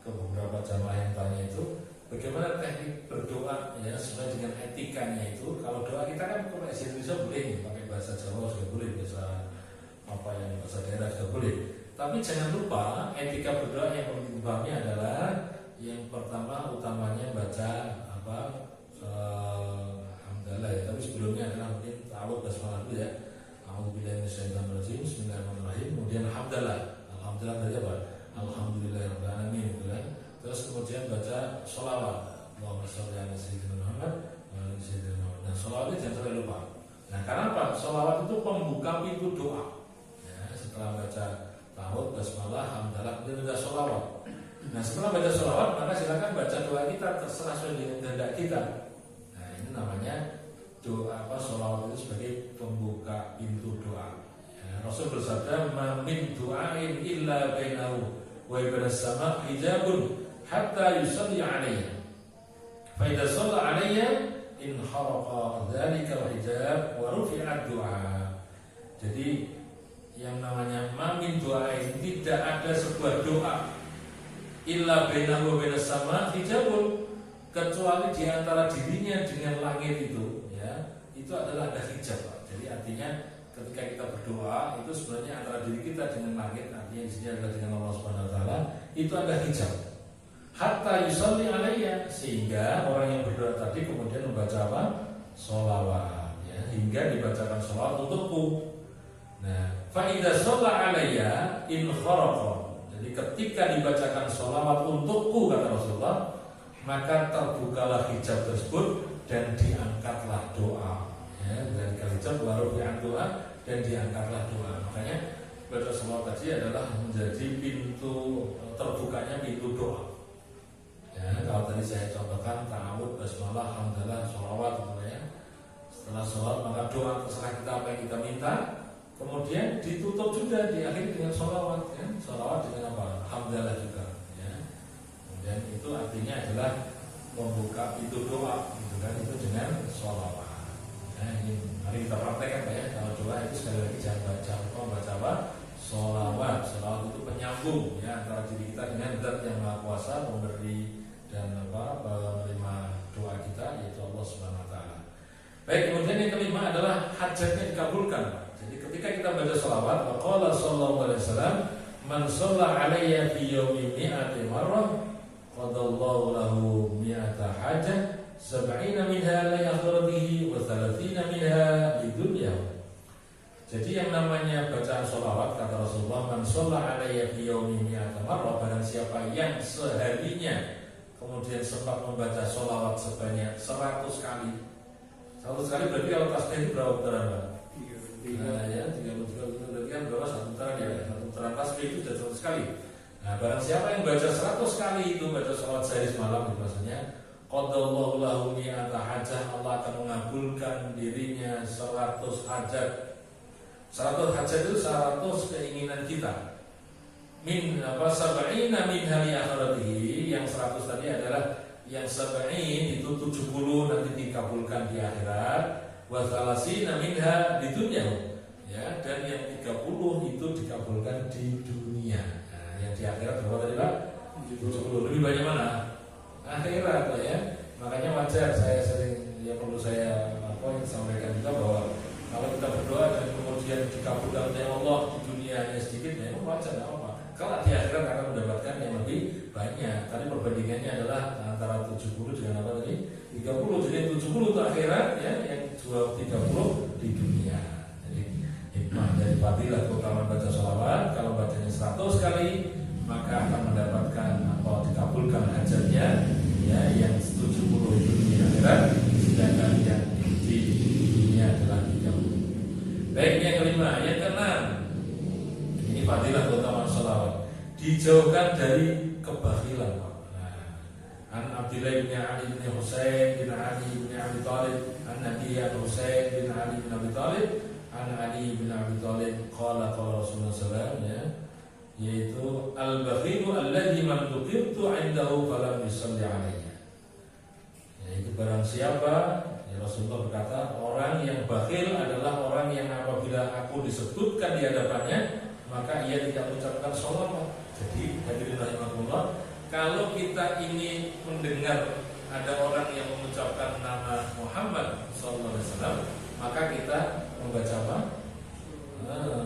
ke beberapa jamaah yang tanya itu, bagaimana teknik berdoa ya sesuai dengan etikanya itu. Kalau doa kita kan kalau bahasa Indonesia boleh, pakai bahasa Jawa sudah boleh, bahasa daerah sudah boleh. Tapi jangan lupa etika berdoa yang perlu dipahami adalah yang pertama utamanya baca alhamdulillah ya. Tapi sebelumnya adalah mungkin ta'awudz basmalah dulu ya. A'udzubillahi minasyaitonir rajim. Bismillahirrahmanirrahim. Kemudian alhamdulillah dari apa? Alhamdulillahirabbil alamin gitu kan. Terus kemudian baca sholawat. Allahumma sholli ala sayyidina Muhammad wa ala sayyidina Muhammad. Nah, sholawat itu jangan sampai lupa. Nah, karena apa? Sholawat itu pembuka pintu doa. Ya, setelah baca ta'awudz basmalah, alhamdulillah, kemudian baca sholawat. Nah, setelah baca sholawat, maka silakan baca doa kita terserah sesuai dengan kehendak kita. Nah, ini namanya doa sholawat itu sebagai pembuka pintu doa. Ya, Rasul bersabda, "Ma min du'ain illa bainahu wa bainas sama' hijabun hatta yusalli 'alayya. Fa idza shalla 'alayya in haraqa dzalika al-hijab wa rufi'at du'a." Jadi yang namanya ma min du'ain, tidak ada sebuah doa illa bainahu wa bainas sama' hijabun, kecuali di antara dirinya dengan langit itu ya, itu adalah ada hijab Pak. Jadi artinya ketika kita berdoa itu sebenarnya antara diri kita dengan langit, artinya di sini adalah dengan Allah Subhanahu wa taala, itu ada hijab. hatta yusalli alayya, sehingga orang yang berdoa tadi kemudian membaca apa? Sholawat, ya, hingga dibacakan sholawat untukku. Nah, fa idza shalla alayya in kharaqa, jadi ketika dibacakan sholawat untukku kata Rasulullah, maka terbukalah hijab tersebut dan diangkatlah doa, ya, dari hijab baru doa dan diangkatlah doa. Makanya baca sholawat tadi adalah menjadi pintu terbukanya pintu doa. Ya, kalau tadi saya contohkan ta'awud, basmalah, hamdalah, sholawat gitu ya. Setelah sholat maka doa terserah kita apa yang kita minta. Kemudian ditutup juga diakhiri dengan sholawat, ya. Sholawat dengan apa? Hamdalah juga, ya. Kemudian itu artinya adalah membuka pintu doa, gitu kan? Itu dengan sholawat. Nah, ini mari kita praktekkan ya. Kalau doa itu sekali lagi jangan baca apa? Sholawat. Sholawat itu penyambung ya antara diri kita dengan Zat yang Maha Kuasa, memberi dan menerima doa kita, yaitu Allah Subhanahu Wa Taala. Baik, kemudian yang kelima adalah hajatnya dikabulkan. Jadi ketika kita baca sholawat, qala sallallahu alaihi wasallam, man shalla alayya fi yawmi mi'ati marrah qadallahu lahu mi'ata hajah, 70 minha la yakhrudihi wa 30 minha lidunya. Jadi yang namanya bacaan sholawat kata Rasulullah, man shalla alayya fi yawmi mi'ata marrah, barang siapa yang seharinya kemudian sempat membaca sholawat sebanyak 100 kali. 100 kali berarti kalau tasbih itu berapa putaran, Pak? Nah, ya 33 berarti kan berapa? 1 putaran ya. 1 putaran tasbih itu sudah 100 kali. Nah, barang siapa yang baca 100 kali itu baca sholawat sehari semalam itu maksudnya, qadallahu lahu mi'ata hajah, Allah akan mengabulkan dirinya 100 hajat. 100 hajat itu 100 keinginan kita. Min apa sab'ina min hali akhiratihi, yang 100 tadi adalah yang 70 itu 70 nanti dikabulkan di akhirat, wa salasina minha di dunia, ya, dan yang 30 itu dikabulkan di dunia. Nah, yang di akhirat berapa tadi, Pak? 70. Lebih banyak mana? Akhirat, ya. Makanya wajar saya sering ya perlu saya sampaikan juga bahwa kalau kita berdoa dan kemudian dikabulkan oleh Allah di dunia hanya sedikit, ya wajar, tidak apa. Kalau di akhirat akan mendapatkan yang lebih banyak. Tadi perbandingannya adalah antara 70 dengan apa tadi? 30. Jadi 70 itu akhirat, ya, yang 30 di dunia. Jadi hikmah dari fadilah keutamaan baca sholawat, kalau bacanya 100 kali maka akan mendapatkan apa? Dikabulkan hajatnya, ya, yang 70 itu di akhirat, sedangkan yang di dunia adalah 30. Baik, yang kelima, yang keenam. Ini fadilah keutamaan sholawat, dijauhkan dari kebakhilan. An Abdullah bin Ali bin Husain bin Ali bin Abi Thalib, an Nabi Husain bin Ali bin Abi Thalib, an Ali bin Abi Thalib qala Rasulullah sallallahu, ya, yaitu al-bakhilu alladzi man tuqirtu 'indahu falam yusalli 'alayya. Yaitu barang siapa, ya, Rasulullah berkata, orang yang bakhil adalah orang yang apabila aku disebutkan di hadapannya maka ia tidak mengucapkan sholawat. Jadi hadirin rahimakumullah, kalau kita ini mendengar ada orang yang mengucapkan nama Muhammad SAW, maka kita membaca apa?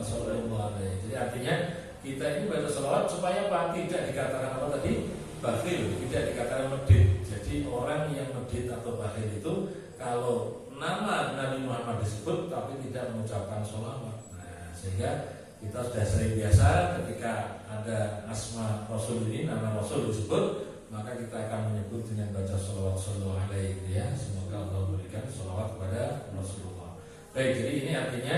Sallallahu alaihi. Jadi artinya kita ini baca sholawat supaya apa? Tidak dikatakan apa tadi? Bakhil, tidak dikatakan medit. Jadi orang yang medit atau bakhil itu kalau nama Nabi Muhammad disebut tapi tidak mengucapkan sholawat. Nah, sehingga kita sudah sering biasa ketika ada asma Rasul ini, nama Rasul disebut, maka kita akan menyebut dengan baca sholawat sallallahu alaihi, ya. Semoga Allah memberikan sholawat kepada Rasulullah. Baik, jadi ini artinya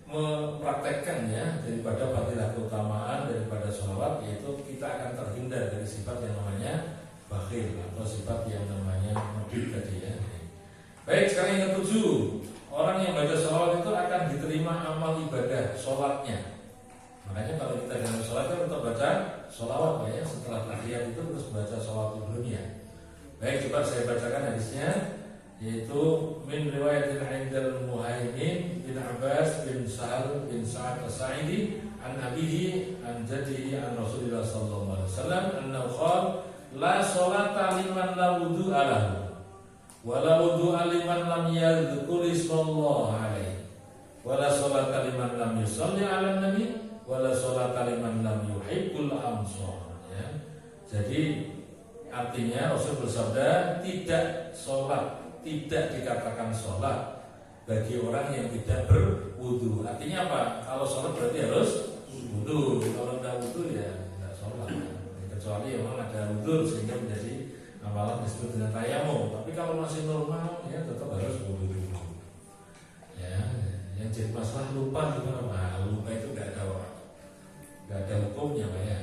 mempraktekkan, ya, daripada fadilah keutamaan daripada sholawat, yaitu kita akan terhindar dari sifat yang namanya bakhil atau sifat yang namanya medit tadi, ya. Baik, sekarang yang ketujuh, orang yang baca sholawat itu akan diterima amal ibadah sholatnya. Makanya kalau kita dalam sholat kan tetap baca sholawat, ya. Setelah tahiyat itu terus baca sholawat dunia. Baik, coba saya bacakan hadisnya, yaitu min riwayatil Indal Muhaimin bin Abbas bin Sahal bin Sa'ad as-Sa'idi an abihi an jaddihi an Rasulillah sallallahu alaihi wasallam annahu qala la sholata liman la wudu'a lahu wa la wudu'a liman lam yadhkur ismallah alaihi wa la sholata liman lam yusalli 'alan nabi wala sholata liman lam yuhibbul amsar, ya. Jadi Artinya Rasul bersabda, tidak dikatakan sholat bagi orang yang tidak berwudu. Artinya apa? Kalau sholat berarti harus wudu. Kalau tidak wudu ya tidak sholat. Kecuali memang ada wudu sehingga menjadi amalan disebut dengan tayamum. Tapi kalau masih normal ya tetap harus wudu dulu. Ya, yang jadi masalah lupa juga. Lupa itu nggak ada hukumnya, Pak ya.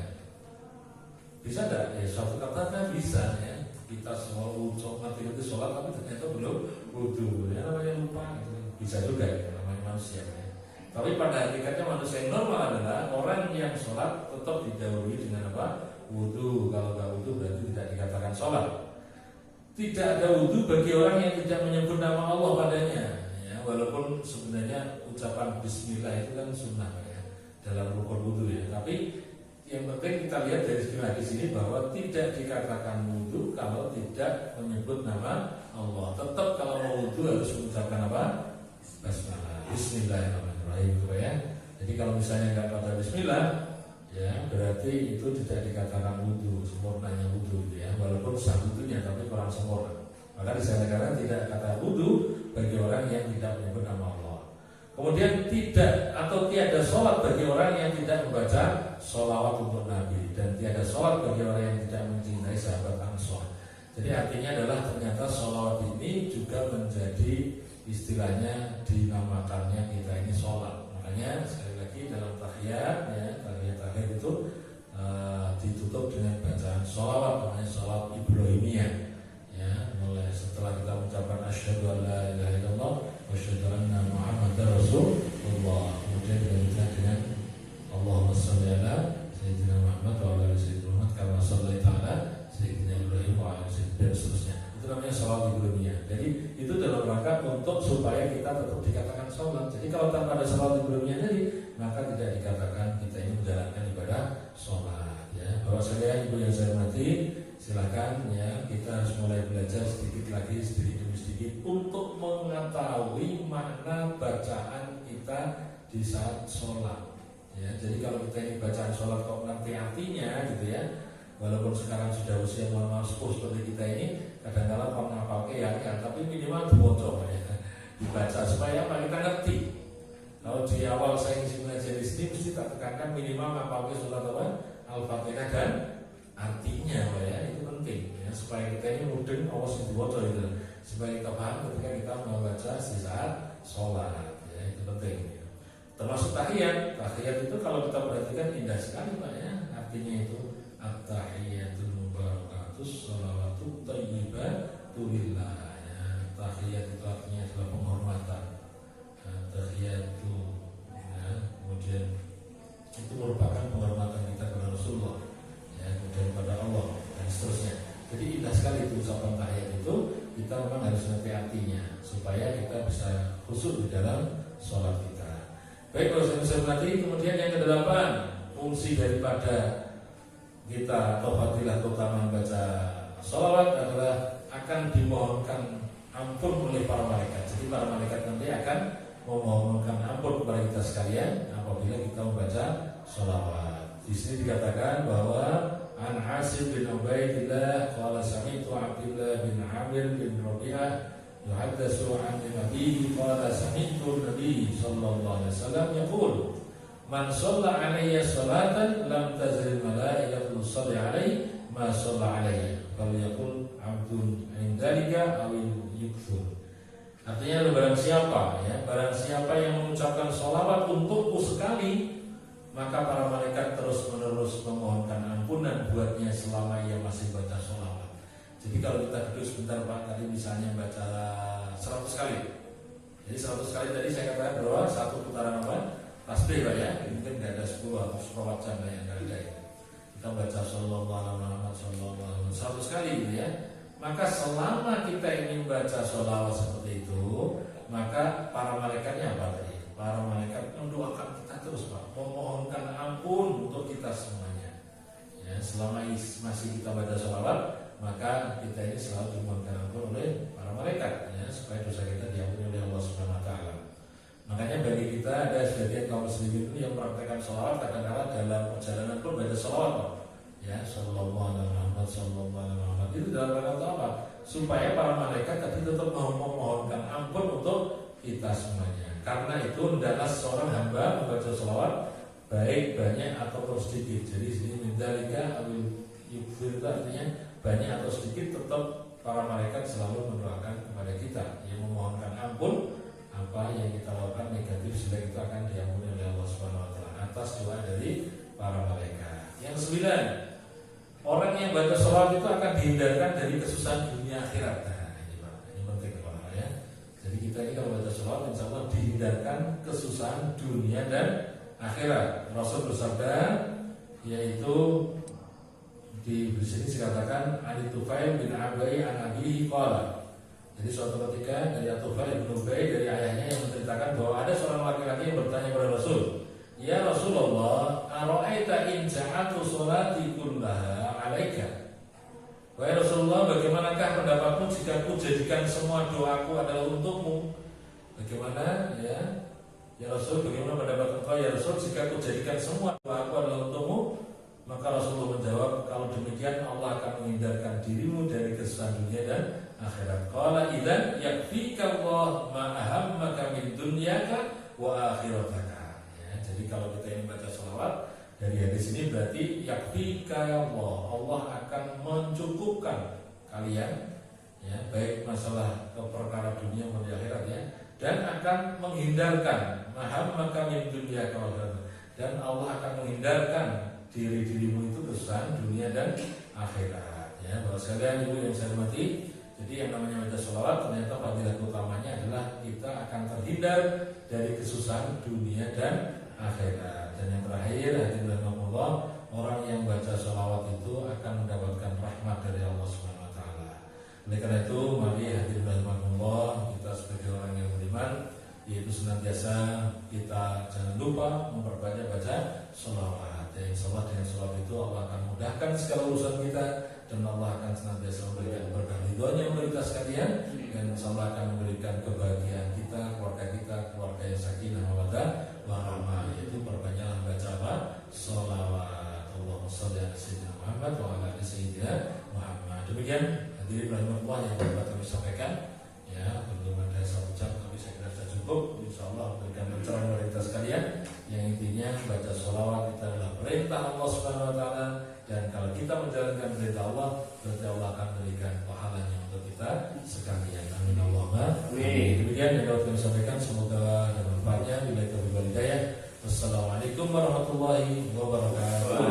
Bisa enggak? Ya suatu kata kan bisa ya. Kita semua mati itu sholat tapi ternyata belum wudu. Ya namanya lupa. Bisa juga ya, namanya manusia ya. Tapi pada hakikatnya manusia yang normal adalah orang yang sholat tetap didahului dengan apa? Wudu. Kalau nggak wudu berarti tidak dikatakan sholat. Tidak ada wudu bagi orang yang tidak menyebut nama Allah padanya. Ya, walaupun sebenarnya ucapan Bismillah itu kan sunnah ya, dalam rukun wudu ya. Tapi yang penting kita lihat dari hadis ini bahwa tidak dikatakan wudu kalau tidak menyebut nama Allah. Tetap kalau mau wudu harus mengucapkan apa? Basmalah, Bismillahirrahmanirrahim ya. Jadi kalau misalnya nggak pada Bismillah, ya berarti itu tidak dikatakan wudu, sempurnanya wudu ya. Walaupun sah wudunya tapi kurang sempurna. Maka di sana negara tidak kata wudu bagi orang yang tidak menyebut nama Allah. Kemudian tidak atau tiada sholat bagi orang yang tidak membaca sholawat untuk Nabi, dan tiada sholat bagi orang yang tidak mencintai sahabat Ansor. Jadi artinya adalah ternyata sholawat ini juga menjadi istilahnya dinamakannya kita ini sholat. Makanya sekali lagi dalam tahiyat ya, tahiyat itu ditutup dengan bacaan sholawat, namanya sholawat Ibrahimiyah. Ya, mulai setelah kita mengucapkan asyhadu an la ilaha illallah wa asyhadu anna Muhammadar Rasulullah, kemudian dilanjutkan dengan Allahumma shalli ala sayyidina Muhammad wa ala ali sayyidina Muhammad kama shallaita ala sayyidina Ibrahim wa ala sayyidina, dan seterusnya. Itu namanya sholat Ibrahimiyah. Jadi itu dalam rangka untuk supaya kita tetap dikatakan sholat. Jadi kalau tanpa ada sholat Ibrahimiyah tadi, maka tidak dikatakan kita ini menjalankan ibadah sholat. Ya, bahwa saya ibu yang saya hormati, silakan ya, kita harus mulai belajar sedikit lagi, sedikit demi sedikit untuk mengetahui makna bacaan kita di saat sholat. Ya, jadi kalau kita ini bacaan sholat kok ngerti artinya gitu ya, walaupun sekarang sudah usia normal seperti kita ini, kadang-kadang menghafal ya, tapi minimal dibaca ya, dibaca supaya apa kita ngerti. Kalau di awal saya ngisi pengajian di sini mesti tak tekankan minimal ngapal surat apa? Al-Fatihah dan artinya, Pak ya, itu penting ya, supaya kita ini mudeng awas dibaca itu, supaya kita paham ketika kita membaca di saat sholat ya, itu penting ya. Termasuk tahiyat itu kalau kita perhatikan indah sekali, Pak ya, artinya itu at-tahiyatul mubarakatus sholawatu thayyibatu lillah ya. Tahiyat itu artinya adalah penghormatan, tahiyat itu ya, kemudian itu merupakan penghormatan kita kepada Rasulullah ya, kemudian pada Allah dan seterusnya. Jadi indah sekali itu ucapan tahiyat itu, kita memang harus ngerti artinya supaya kita bisa khusyuk di dalam sholat kita. Baik, kalau saya berarti kemudian yang kedelapan, fungsi daripada kita atau fadilah utama membaca sholawat adalah akan dimohonkan ampun oleh para malaikat. Jadi para malaikat nanti akan memohonkan ampun kepada kita sekalian apabila kita membaca sholawat. Di sini dikatakan bahwa An Asim bin Ubaidillah qala sami'tu Abdullah bin Amir bin Rabi'ah yuhaddatsu an Nabi qala sami'tu Nabi sallallahu alaihi wasallam yaqul man shalla alayya salatan lam tazil malaikatu tusalli alaihi ma shalla alayya fal yaqul abdun indalika aw yukthur. Artinya barang siapa ya, barang siapa yang mengucapkan sholawat untukku sekali, maka para malaikat terus menerus memohonkan ampunan buatnya selama ia masih baca sholawat. Jadi kalau kita duduk sebentar Pak, tadi misalnya baca 100 kali. Jadi 100 kali tadi saya katakan bahwa satu putaran apa? Tasbih Pak ya. Mungkin tidak ada 10 atau 10 jam yang tidak ada ya. Kita baca sallallahu alaihi wasallam 100 kali gitu ya. Maka selama kita ingin baca sholawat seperti itu, maka para malaikatnya apa tadi? Para malaikat mendoakan kita terus Pak, memohonkan ampun untuk kita semuanya. Ya, selama masih kita baca sholawat, maka kita ini selalu dimohonkan ampun oleh para malaikat, ya, supaya dosa kita diampuni oleh Allah Subhanahu Wa Taala. Makanya bagi kita ada sebagian kaum muslimin itu yang mempraktekkan sholawat kadang-kadang dalam perjalanan pun baca sholawat Pak. ya sallallahu alaihi Muhammad, sallallahu alaihi Muhammad. Itu dalam rangka apa? Supaya para malaikat tadi tetap memohonkan ampun untuk kita semuanya. Karena itu hendaklah seorang hamba membaca sholawat baik banyak ataupun sedikit. Jadi sini mindalika awil yukfir, artinya banyak atau sedikit tetap para malaikat selalu mendoakan kepada kita, yang memohonkan ampun apa yang kita lakukan negatif sehingga itu akan diampuni oleh Allah Subhanahu wa taala atas doa dari para malaikat. Yang 9, orang yang baca sholawat itu akan dihindarkan dari kesusahan dunia akhirat. Nah, ini penting ya. Jadi kita ini kalau baca sholawat insya Allah dihindarkan kesusahan dunia dan akhirat. Rasul bersabda, yaitu di sini dikatakan Ali Tufail bin Abai an Abihi qala. Jadi suatu ketika dari Tufail bin Ubay dari ayahnya yang menceritakan bahwa ada seorang laki-laki yang bertanya kepada Rasul, "Ya Rasulullah, ara'aita in ja'atu sholati kullaha 'alaika?" Wahai Rasulullah, bagaimanakah pendapatmu jika aku jadikan semua doaku adalah untukmu? Bagaimana ya? Ya Rasul, bagaimana pendapat engkau ya Rasul jika aku jadikan semua doaku adalah untukmu? Maka Rasulullah menjawab, kalau demikian Allah akan menghindarkan dirimu dari kesusahan dunia dan akhirat. Qala idzan yakfika Allah ma ahammaka min dunyaka wa akhirataka. Ya, jadi kalau kita ini baca sholawat dari hadis ini berarti yakfika Allah, Allah akan mencukupkan kalian ya, baik masalah perkara dunia maupun akhirat ya, dan akan menghindarkan mahammaka min dunyaka wa akhirataka, dan Allah akan menghindarkan diri-dirimu itu kesusahan dunia dan akhirat ya. Bapak sekalian, ibu yang saya hormati, jadi yang namanya baca sholawat ternyata fadilah utamanya adalah kita akan terhindar dari kesusahan dunia dan akhirat. Dan yang terakhir, hadirin rahimakumullah, orang yang baca sholawat itu akan mendapatkan rahmat dari Allah Subhanahu wa taala. Oleh karena itu, mari hadirin rahimakumullah, kita sebagai orang yang beriman yaitu senantiasa kita jangan lupa memperbanyak baca sholawat. Ya, insya Allah dengan sholawat itu Allah akan mudahkan segala urusan kita, dan Allah akan senantiasa memberikan berkah ridhonya untuk kita sekalian, dan insya Allah akan memberikan kebahagiaan kita, keluarga yang sakinah mawaddah warahmah. Yaitu perbanyaklah baca apa? Sholawat. Allahumma sholli ala sayyidina Muhammad wa ala ali sayyidina Muhammad. Demikian hadirin rahimahullah yang dapat kami sampaikan. Ya, belum ada 1 jam tapi saya kira sudah cukup. Insyaallah berikan pencerahan kepada kita sekalian. Yang intinya baca sholawat kita adalah perintah Allah Subhanahu wa taala, dan kalau kita menjalankan perintah Allah, berarti Allah akan memberikan pahalanya untuk kita sekalian. Amin Allahumma amin. Demikian yang dapat kami sampaikan, semoga ada manfaatnya. Bila itu hidayah. Wassalamualaikum warahmatullahi wabarakatuh.